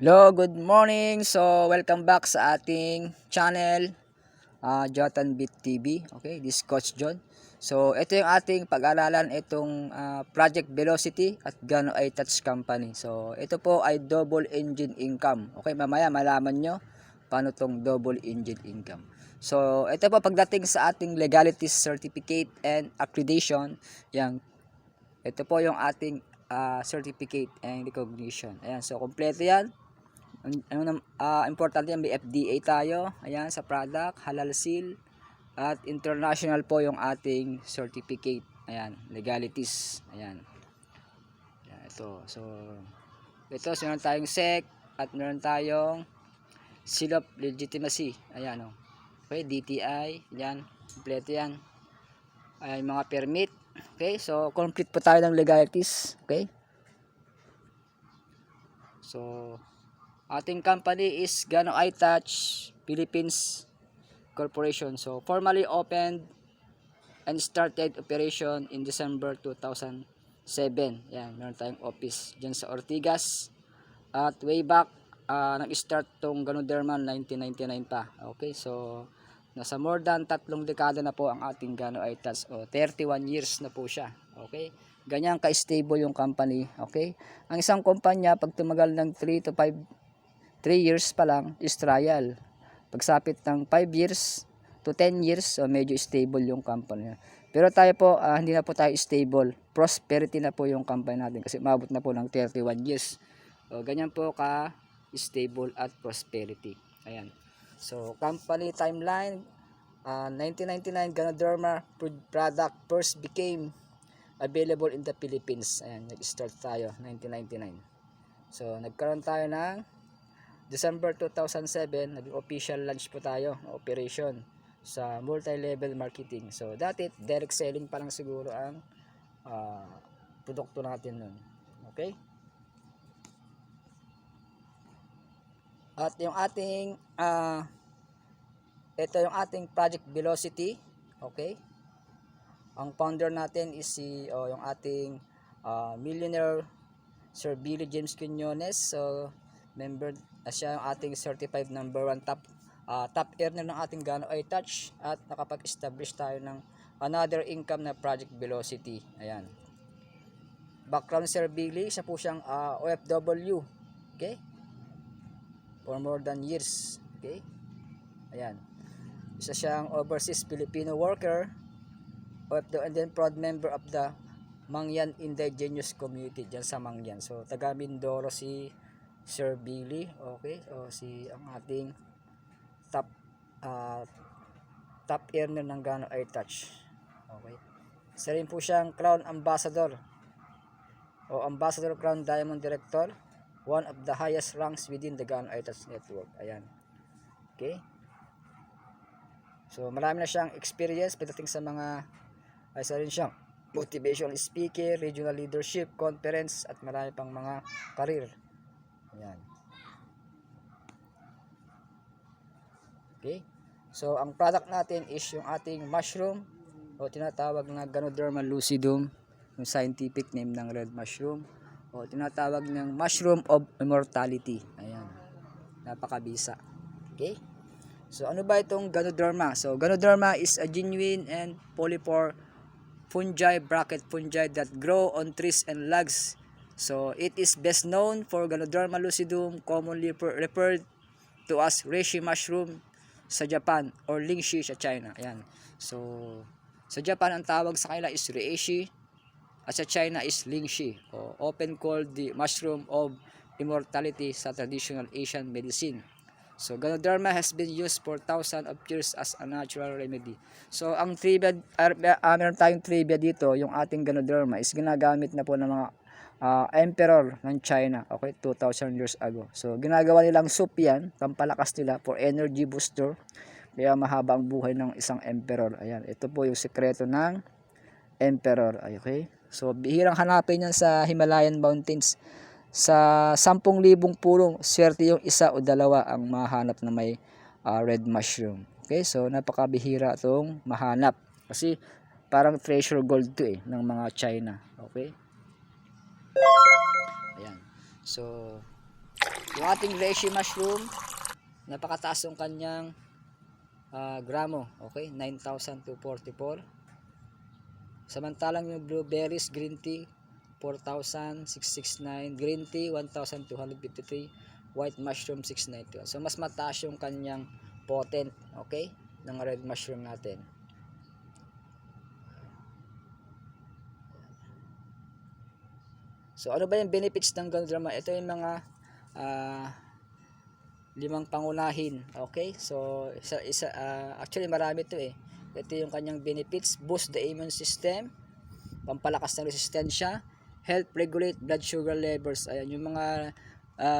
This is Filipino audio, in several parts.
Hello, good morning. So, welcome back sa ating channel, Jotan Beat TV. Okay, this is Coach John. So, ito yung ating pag-aralan itong Project Velocity at Gano ay Touch Company. So, ito po ay double engine income. Okay, mamaya malaman nyo paano tong double engine income. So, ito po pagdating sa ating legalities certificate and accreditation, ito po yung ating certificate and recognition. Ayan, so kompleto yan. Importante yan, may FDA tayo, ayan, sa product, halal seal, at international po yung ating certificate, ayan, legalities, ayan, ito, so meron tayong SEC, at meron tayong seal of legitimacy, ayan, okay, DTI, ayan, kompleto yan, ayan, mga permit, okay, so complete po tayo ng legalities, okay, so ating company is Gano iTouch Philippines Corporation. So, formally opened and started operation in December 2007. Yan, meron tayong office dyan sa Ortigas. At way back, nag-start tong Ganoderma 1999 pa. Okay, so, nasa more than 3 dekada na po ang ating Gano iTouch. O, 31 years na po siya. Okay, ganyan ka-stable yung company. Okay, ang isang kumpanya, pag tumagal ng 3 years pa lang is trial. Pagsapit ng 5 years to 10 years, so medyo stable yung company. Pero tayo po, hindi na po tayo stable. Prosperity na po yung company natin kasi umabot na po ng 31 years. So, ganyan po ka-stable at prosperity. Ayan. So, company timeline, 1999, Ganoderma product first became available in the Philippines. Ayan, nag-start tayo, 1999. So, nagkaroon tayo ng December 2007, naging official launch po tayo, operation sa multi-level marketing. So, dati direct selling pa lang siguro ang produkto natin nun. Okay? At yung ating ito yung ating Project Velocity. Okay? Ang founder natin is yung ating millionaire Sir Billy James Quinones. So, member siya ang ating certified number 1 top earner ng ating Gano iTouch at nakapag-establish tayo ng another income na Project Velocity. Ayan. Background Sir Billy, siya po siyang OFW. Okay? For more than years. Okay? Ayan. Isa siyang overseas Filipino worker, OFW, and then proud member of the Mangyan Indigenous Community dyan sa Mangyan. So, taga Mindoro si Sir Billy. Okay, so ang ating top earner ng Gano iTouch. Okay, isa rin po siyang Crown Ambassador o Ambassador Crown Diamond Director, one of the highest ranks within the Gano iTouch network. Ayan. Okay, so marami na siyang experience pagdating sa mga isa rin siyang motivational speaker, regional leadership, conference, at marami pang mga career. Ayan. Okay. So, ang product natin is yung ating mushroom o tinatawag na Ganoderma lucidum, yung scientific name ng red mushroom, o tinatawag ng mushroom of immortality. Ayan. Napakabisa. Okay. So, ano ba itong Ganoderma? So, Ganoderma is a genuine and polypore fungi, bracket fungi that grow on trees and logs. So, it is best known for Ganoderma lucidum, commonly referred to as reishi mushroom sa Japan or lingshi sa China. Ayan. So, sa Japan ang tawag sa kanila is reishi at sa China is lingshi, o often called the mushroom of immortality sa traditional Asian medicine. So, Ganoderma has been used for thousands of years as a natural remedy. So, ang trivia, meron tayong trivia dito, yung ating Ganoderma is ginagamit na po ng mga emperor ng China, okay, 2,000 years ago. So, ginagawa nilang soup yan, pampalakas nila for energy booster, kaya mahaba ang buhay ng isang emperor. Ayan, ito po yung sekreto ng emperor. Okay, so bihirang hanapin yan sa Himalayan mountains. Sa 10,000 pulong, swerte yung isa o dalawa ang mahanap na may red mushroom. Okay, so napakabihira itong mahanap kasi parang treasure gold to ng mga China. Okay, ayan. So, Yung ating reishi mushroom, napakataas yung kanyang gramo. Okay, 9,244. Samantalang yung blueberries green tea, 4,669. Green tea, 1,253. White mushroom, 691. So, mas mataas yung kanyang potent, okay, ng red mushroom natin. So, ano ba yung benefits ng Ganoderma? Ito yung mga 5 pangunahin. Okay? So, actually marami ito eh. Ito yung kanyang benefits. Boost the immune system. Pampalakas ng resistensya. Help regulate blood sugar levels. Ayan, yung mga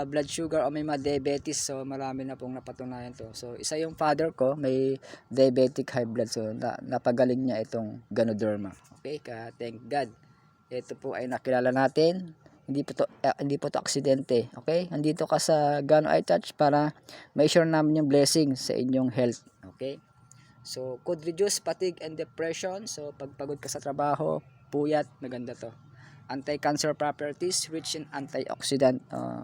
blood sugar o may mga diabetes. So, marami na pong napatunayan to. So, isa yung father ko, may diabetic high blood. So, napagaling niya itong Ganoderma. Okay? Thank God. Ito po ay nakilala natin. Hindi po to aksidente. Okay? Andito ka sa Gano Eye Touch para ma-sure namin yung blessing sa inyong health. Okay? So, could reduce fatigue and depression. So, pag pagod ka sa trabaho, puyat, maganda to. Anti-cancer properties, rich in antioxidant.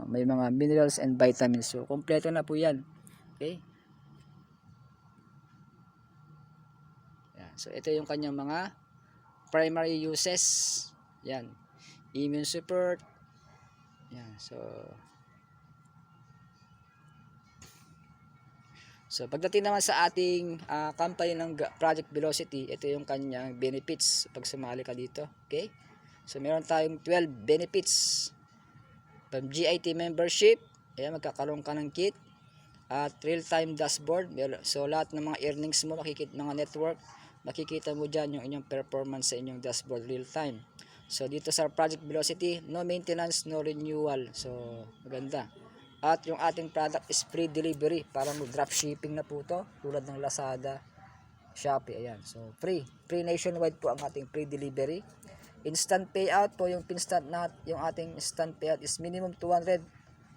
May mga minerals and vitamins. So, kompleto na po yan. Okay? Yan. So, ito yung kanyang mga primary uses. Yan. Immune support. Yan. So pagdating naman sa ating company ng Project Velocity, ito yung kanyang benefits pag sumali ka dito. Okay? So meron tayong 12 benefits. From GIT membership, ayan, magkakaroon ka ng kit. At real-time dashboard. So lahat ng mga earnings mo, mga network, makikita mo dyan yung inyong performance sa inyong dashboard real-time. So dito sa Project Velocity, no maintenance, no renewal. So maganda. At yung ating product is free delivery. Parang drop shipping na po to, tulad ng Lazada, Shopee. Ayan. So free nationwide po ang ating free delivery. Instant payout po, yung ating instant payout is minimum 200.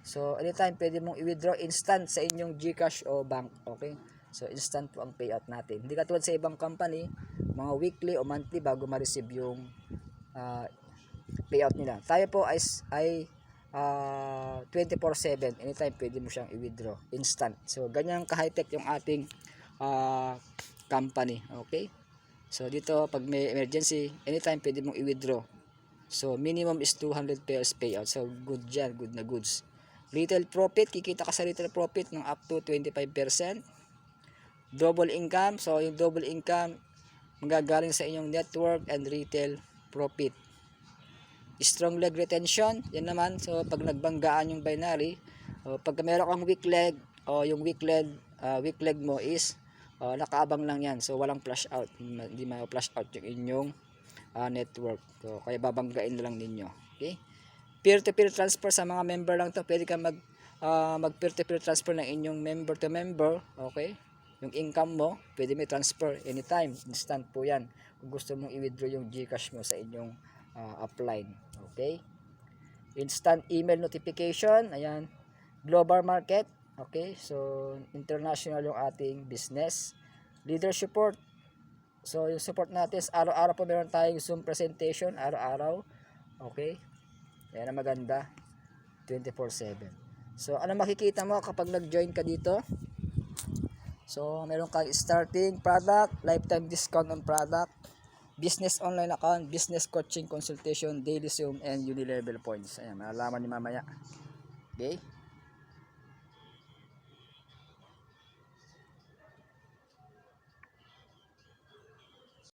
So anytime pwede mong i-withdraw instant sa inyong GCash o bank. Okay? So instant po ang payout natin. Hindi katulad sa ibang company, mga weekly o monthly bago ma-receive yung payout nila. Tayo po ay 24/7. Anytime pwede mo siyang i-withdraw instant. So ganyan ka-high-tech yung ating company. Okay? So dito pag may emergency, anytime pwede mong i-withdraw. So minimum is 200 pesos payout. So good yan, good na goods. Retail profit, kikita ka sa retail profit ng up to 25%. Double income, so yung double income magagaling sa inyong network and retail profit. Strong leg retention, yan naman. So pag nagbanggaan yung binary, pag meron kang weak leg, yung weak leg mo is nakaabang lang yan. So walang flash out, hindi ma-flash out yung inyong network. So kaya babanggain na lang ninyo. Okay? Peer-to-peer transfer sa mga member lang to. Pwede ka mag peer-to-peer transfer ng inyong member to member. Okay? Yung income mo, pwede may transfer anytime. Instant po yan. Kung gusto mong i-withdraw yung GCash mo sa inyong upline. Okay? Instant email notification. Ayan. Global market. Okay? So, international yung ating business. Leader support. So, yung support natin is araw-araw po meron tayong Zoom presentation. Araw-araw. Okay? Yan ang maganda. 24/7. So, ano makikita mo kapag nag-join ka dito? So, meron kang starting product, lifetime discount on product, business online account, business coaching consultation, daily Zoom, and unilevel points. Ayan, malalaman niyo mamaya. Okay?